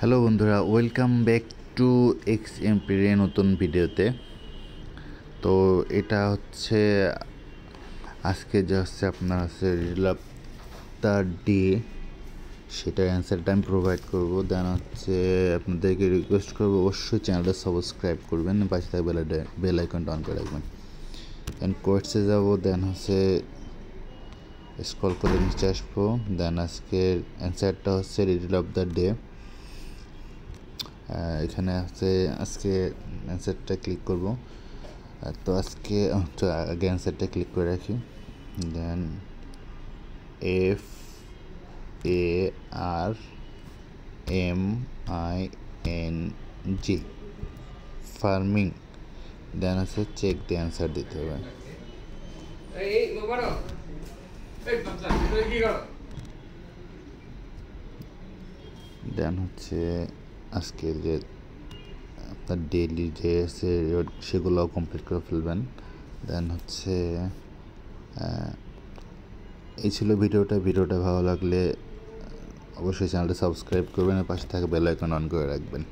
Hello বন্ধুরা, welcome back to এক্সএমপির নতুন ভিডিওতে। তো এটা হচ্ছে আজকে যে হচ্ছে আপনার হচ্ছে রিডল অফ দ্য ডে, সেটার অ্যান্সারটা আমি প্রোভাইড করবো। দেন হচ্ছে আপনাদেরকে রিকোয়েস্ট করবো অবশ্যই চ্যানেলটা সাবস্ক্রাইব করবেন, পাশে থাকা বেল আইকনটা অন করে রাখবেন। দেন কোয়েটসে যাবো, দেন হচ্ছে স্ক্রল করে নিচে আসবো। দেন আজকের অ্যান্সারটা হচ্ছে রিডল অফ দ্য ডে। এখানে হচ্ছে আজকে অ্যান্সারটা ক্লিক করব। তো আজকে আগে অ্যান্সারটা ক্লিক করে রাখি। দেন FARMING, ফার্মিং। দেন হচ্ছে চেক দিয়ে অ্যান্সার দিতে হবে। দেন হচ্ছে আজকের যে আপনার ডেইলি যে সেগুলো কমপ্লিট করে ফেলবেন। দেন হচ্ছে এই ছিল ভিডিওটা ভালো লাগলে অবশ্যই চ্যানেলটা সাবস্ক্রাইব করবেন আর পাশে থাকা বেল আইকন অন করে রাখবেন।